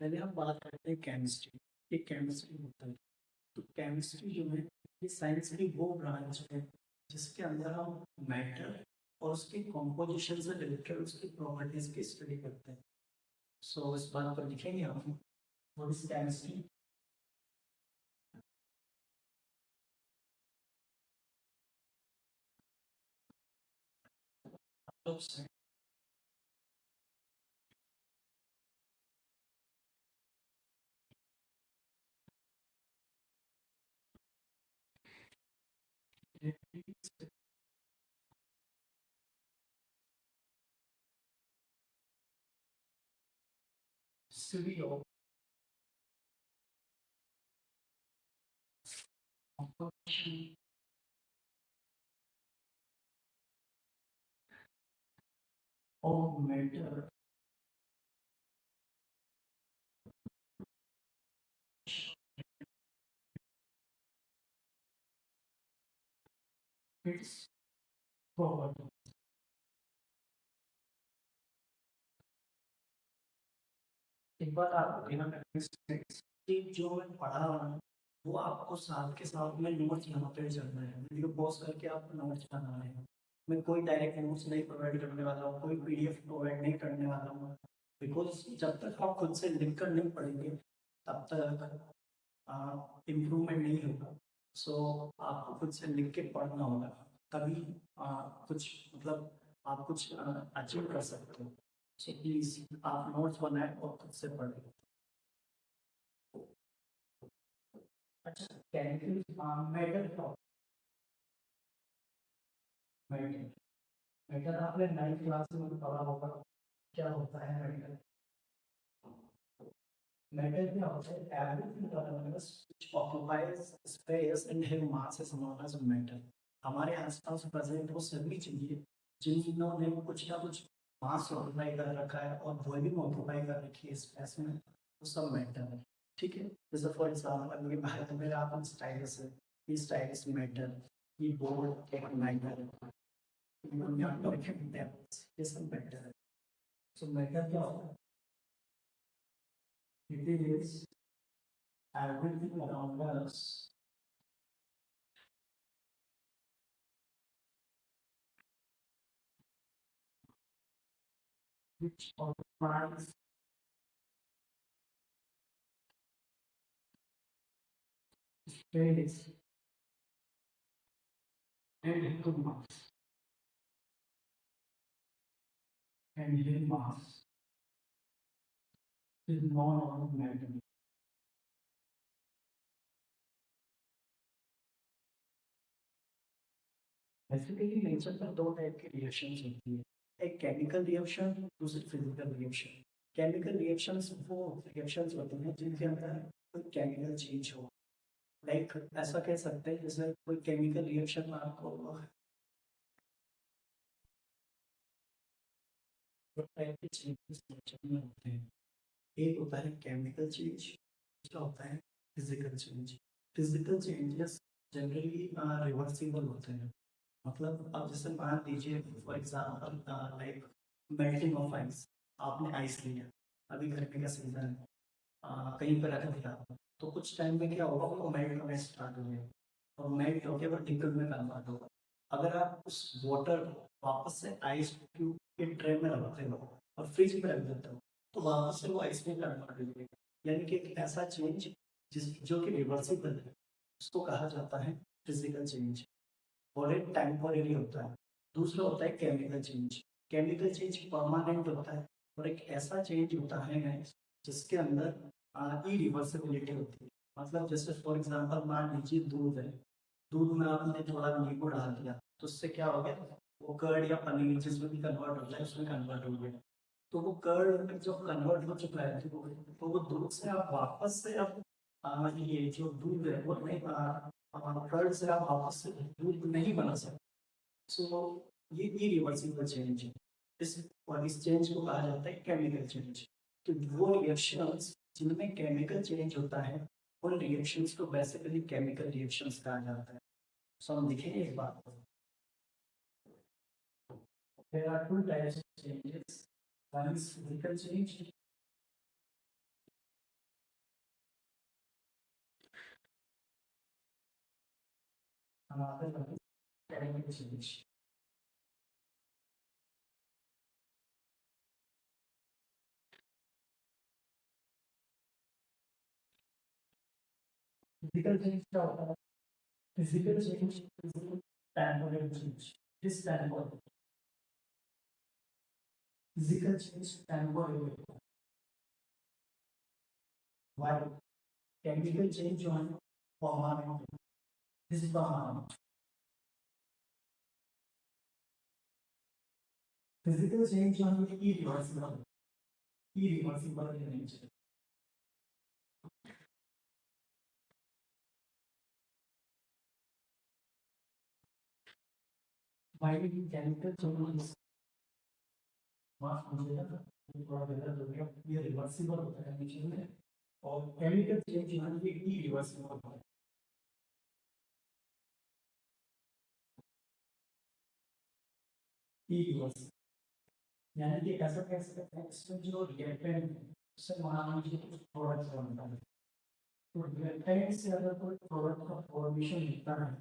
पहले हम बात करते हैं केमिस्ट्री। ये केमिस्ट्री होता है। तो केमिस्ट्री जो है ये साइंस की वो ब्रांच है जिसके अंदर हम मैटर और उसके कॉम्पोजिशन से रिलेटेड उसकी प्रॉपर्टीज की स्टडी करते हैं। सो इस बात पर लिखेंगे हम what is chemistry. study of composition of matter its property। एक बात आपको ध्यान रखना है कि जो मैं पढ़ा रहा हूँ वो आपको साथ के साथ में नोट्स यहाँ पे चलना है, वीडियो पॉज करके आपको नोट्स बनाना है। मैं कोई डायरेक्ट नोट्स नहीं प्रोवाइड करने वाला हूँ, कोई पीडीएफ प्रोवाइड नहीं करने वाला हूँ, बिकॉज जब तक आप खुद से लिख कर नहीं पढ़ेंगे तब तक इम्प्रूवमेंट नहीं होगा। सो आपको खुद से लिख के पढ़ना होगा, तभी कुछ मतलब आप कुछ अचीव कर सकते हो। सो प्लीज आप नोट्स बनाए और खुद से पढ़ें। अच्छा, केमिकल मेटल मेटल मेटल आपने 9th क्लास में भी पढ़ा होगा। क्या होता है मेटल? मेटल क्या होता है? Everything around us which occupies space and have mass is known as matter. हमारे आसपास प्रेजेंट वो सभी चीजें जिन्होंने कुछ ना कुछ मास ऑक्युपाई कर रखा है और वॉल्यूम ऑक्युपाई कर रखी है स्पेस में, वो सब मेटल है। ठीक है, जैसे फॉर एग्जाम्पल ये भारत में आप स्टाइलस है, ये स्टाइलस मेटल, ये बोर्ड एक मेटल है, ये सब मेटल है। सो मेटल क्या होता है? It is everything around us which occupies space and the mass and the mass is known as matter। Basically nature में दो टाइप की रिएक्शंस होती है, एक केमिकल रिएक्शन, दूसरी फिजिकल रिएक्शन। केमिकल रिएक्शंस वो रिएक्शंस होते हैं जिनके अंदर कोई केमिकल चेंज हो। लाइक ऐसा कह सकते हैं जैसे कोई केमिकल रिएक्शन में आपको दो टाइप के चेंजेस नेचर में होते हैं। एक होता है केमिकल चेंज, दूसरा होता है physical change. Physical changes generally reversible होते हैं। मतलब अब जैसे मान लीजिए for example like melting of ice. आपने आइस लिया, अभी गर्मी का सीजन है, कहीं पर रख दिया, तो कुछ टाइम में क्या होगा, वो मेल्ट होना स्टार्ट हो गया और मेल्ट होकर वो लिक्विड में कन्वर्ट होगा। अगर आप उस वाटर वापस से आइस क्यूब के ट्रे में रखते हो और फ्रिज में रख देते हो, तो वापस से वो आइस में कन्वर्ट हो जाएगा। यानी कि एक ऐसा चेंज जिस जो कि रिवर्सिबल है, उसको कहा जाता है फिजिकल चेंज, और एक टेम्पोरेरी होता है। दूसरा होता है chemical change. Chemical change permanent होता है और एक ऐसा चेंज होता है जिसके अंदर इरिवर्सिबिलिटी होती है। मतलब जैसे फॉर एग्जांपल मान लीजिए दूध है, दूध में आपने थोड़ा नींबू डाल दिया तो उससे क्या हो गया, वो कर्ड या पनीर जिसमें भी कन्वर्ट होता है उसमें कन्वर्ट हो गया। तो वो कर्ड जो कन्वर्ट हो चुका है तो वो दूध से आप वापस से अब ये जो दूध है वो नहीं कर्ड से आप वापस से दूध नहीं बना सकते। सो ये इरिवर्सिबल चेंज है। इस और इस चेंज को कहा जाता है केमिकल चेंज। तो वो रिएक्शंस जिनमें केमिकल चेंज होता है उन रिएक्शंस को बेसिकली केमिकल रिएक्शंस कहा जाता है। सो हम देखेंगे एक बात को। There are two types of changes. One is physical change another one is chemical change. Physical change क्या होता है? Physical change is temporary change. This temporary. Physical change temporary होता है. While chemical change जो है permanent होता है. This is permanent. Physical change जो है irreversible. Irreversible change. While chemical change माफ कीजिएगा थोड़ा गलत हो गया ये रिवर्सिबल होता है नीचे में और केमिकल चेंज यहाँ पे इरिवर्सिबल होता है इरिवर्सिबल यानी कि ऐसा कह सकते हैं इसमें जो रिएक्टेंट है उससे मान लीजिए कुछ प्रोडक्ट बनता है तो रिएक्टेंट से अगर कोई प्रोडक्ट का फॉर्मेशन होता है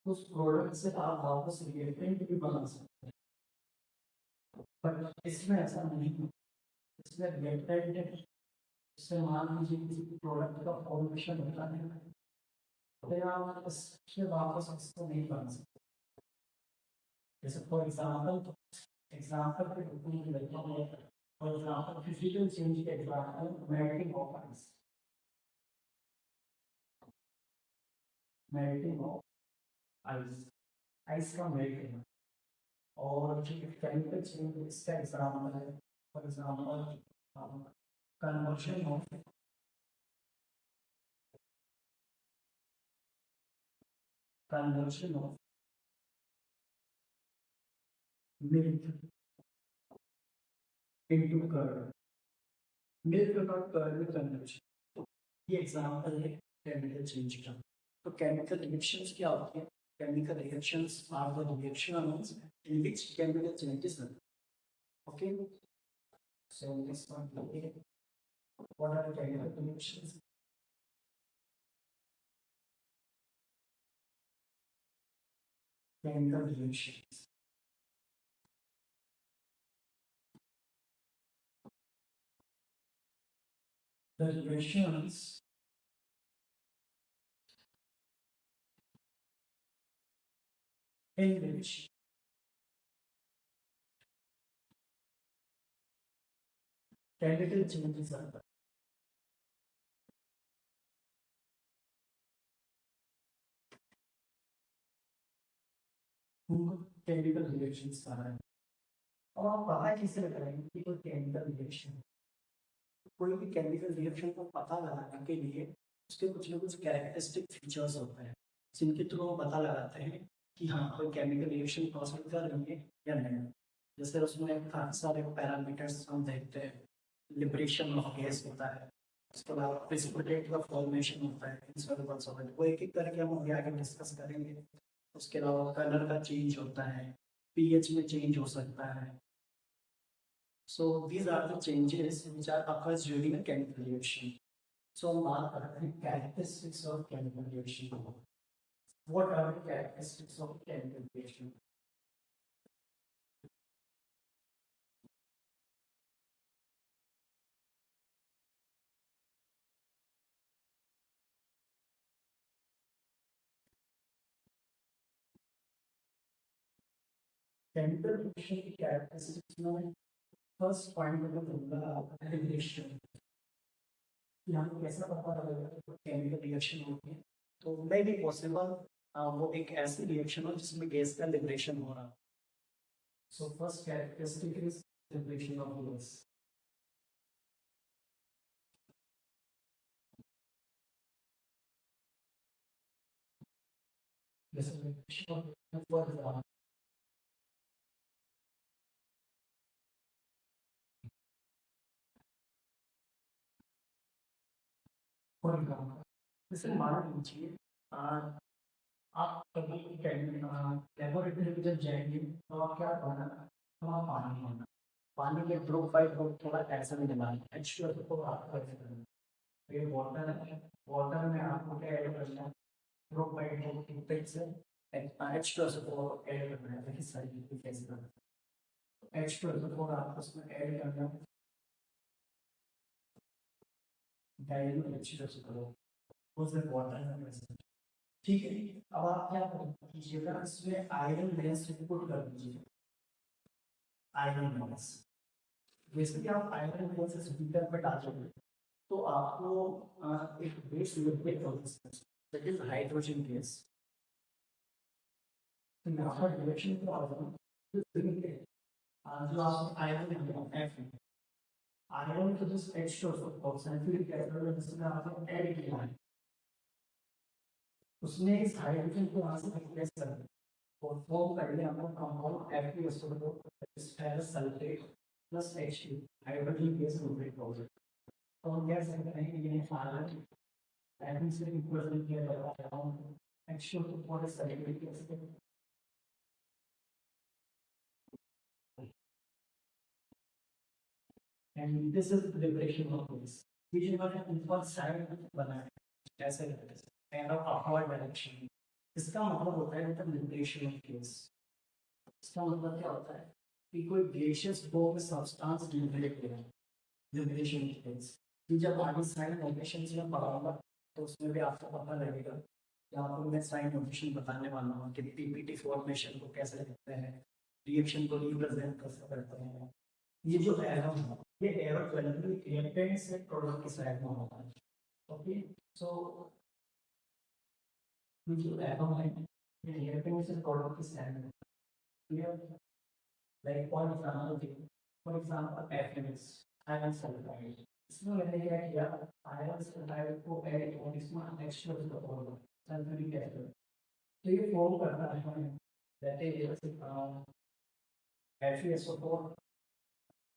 तो उस प्रोडक्ट से आप वापस रिएक्टेंट भी बना सकते हैं पर इसमें ऐसा नहीं है इसमें रिएक्टेंट से मान लीजिए किसी प्रोडक्ट का फॉर्मेशन होता है तो आप इससे वापस इसको नहीं बना सकते जैसे फॉर एग्जाम्पल के रूप में लेता हूँ फॉर एग्जाम्पल फिजिकल चेंज के example melting of ice ice का मेल्टिंग और जो केमिकल चेंज इसका एग्जाम्पल है for example conversion of milk into curd. Milk का curd में कन्वर्शन ये एग्जाम्पल है केमिकल चेंज का तो केमिकल रिएक्शंस क्या होती है chemical reactions are the reactions in which chemical changes occur okay so this one what are chemical reactions chemical reactions the reactions in which chemical changes are chemical reactions are और आप पता कैसे लगाएंगे कि कोई केमिकल रिएक्शन कोई भी chemical reaction को पता लगाने के लिए उसके कुछ ना कुछ कैरेक्टरिस्टिक फीचर्स होते हैं जिनके थ्रू हम पता लगाते हैं कि हाँ कोई केमिकल रिएक्शन पॉसिबल कर रही है या नहीं जैसे उसमें काफ़ी सारे पैरामीटर्स हम देखते हैं लिबरेशन ऑफ गैस होता है उसके बाद प्रेसिपिटेट का फॉर्मेशन होता है इंसॉल्युबल सॉल्वेंट वो एक एक करके हम आगे आगे डिस्कस करेंगे उसके अलावा कलर का चेंज होता है पीएच में चेंज हो सकता है so these are the changes which are occurs during a chemical reaction so हम बात करते हैं characteristics of chemical reaction what are the characteristics of chemical reaction chemical reaction की characteristics में first point में दूंगा relation कि हमें कैसा पता लगेगा कि केमिकल रिएक्शन होती है तो मे बी पॉसिबल वो एक ऐसी रिएक्शन हो जिसमें गैस का लिबरेशन हो रहा है so first characteristic is liberation of gas for example जैसे मान लीजिए आप कभी लेबोरेटरी में जब जाएंगे तो आप क्या करना तो आप पानी लेना पानी के प्रोफाइल को थोड़ा ऐसा भी बनाना H2O को आप कैसे करना ये वाटर है वाटर में आपको क्या ऐड करना है प्रोपाइड से H2SO4 ऐड करना है, देखिए सारी कैसे करना है। H2SO4 आप उसमें ऐड करना है, डायल्यूट H2SO4 उसमें वाटर में मिक्स। ठीक है, अब आप क्या कीजिएगा, इसमें आयरन लेंस पुट कर दीजिए, आयरन लेंस। बेसिकली आप आयरन लेंस से स्पीकर पे डालोगे तो आपको एक base liquid that is hydrogen gas. तो यहाँ पर डायरेक्शन क्या होगा, जो आप आयरन एफ आयरन को जिस H2SO4 सल्फ्यूरिक एसिड जिसमें आपने ऐड किया है, उसने इस हाइड्रोजन को वहां से रिप्लेस कर दिया और फॉर्म कर लिया आपका compound Fe2SO4 ferrous sulfate plus H2 hydrogen gas liquid powder. तो हम कह सकते हैं कि ये आयरन एटम से रिप्रेजेंट किया जाता है H2SO4 sulphuric acid. And this is the liberation of this, which is what ऊपर साइड बनाया है ऐसे करके एंड ऑफ अपवर्ड डायरेक्शन। इसका मतलब होता है मतलब लिबरेशन ऑफ केस। इसका मतलब क्या होता है कि कोई ग्लेशियस फ्लो में सब्सटेंस लिबरेट हो रहा है, लिबरेशन ऑफ केस। कि जब आगे साइन नोटेशन से पढ़ाऊंगा तो उसमें भी आपको पता लगेगा कि आपको मैं साइन नोटेशन बताने वाला हूँ कि पीपीटी फॉर्मेशन को कैसे लिखते हैं, रिएक्शन को रिप्रेजेंट कैसे करते हैं। ये जो एरो है ये एरो जनरली रिएक्टेंट से प्रोडक्ट की साइड में होता है। ओके, सो ये जो एरो है ये रिएक्टेंट से प्रोडक्ट की साइड में clear. Like for example FMS iron sulphide, इसमें मैंने क्या किया, आयरन सल्फाइड को ऐड और इसमें एक्स्ट्रा सल्फ्यूरिक एसिड, तो ये फॉर्म करता है that is FeSO4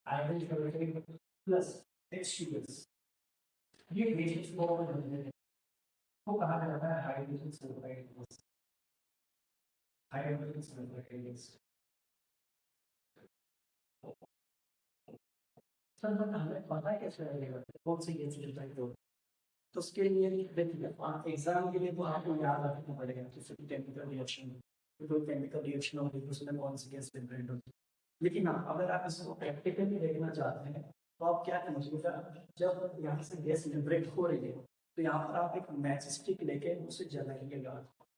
iron sulphide plus H2S। ये बेसिक फॉर्म को कहा जाता है hydrogen sulphide base, hydrogen sulphide base. Sir हमें पता है कैसे लगेगा कौन सी गैस डिफाइन हो, तो उसके लिए देखिए आप एग्जाम के लिए तो आपको याद रखना पड़ेगा किसी भी केमिकल रिएक्शन में, कोई केमिकल रिएक्शन होगी तो उसमें कौन सी गैस डिफाइन होगी। लेकिन हाँ अगर आप इसको प्रैक्टिकली देखना चाहते हैं तो आप क्या कीजिएगा, जब यहाँ से गैस लिबरेट हो रही है तो यहाँ पर आप एक मैच स्टिक लेके उसे जलाइएगा।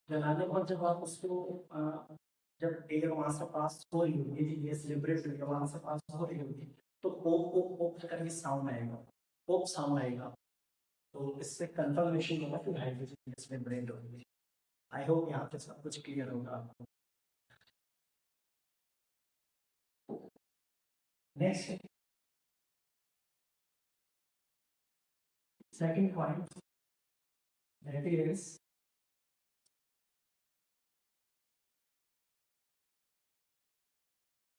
जलाने पर जब आप उसको जब एयर वहां से पास हो रही होगी, गैस लिबरेट होगी वहां से पास हो रही होगी, तो ओप ओप ओप करके साउंड आएगा, ओप साउंड आएगा। तो इससे कंफर्मेशन होगा कि हाइड्रोजन गैस लिबरेट होगी। आई होप यहाँ पे सब कुछ क्लियर होगा आपको। Next second point, that is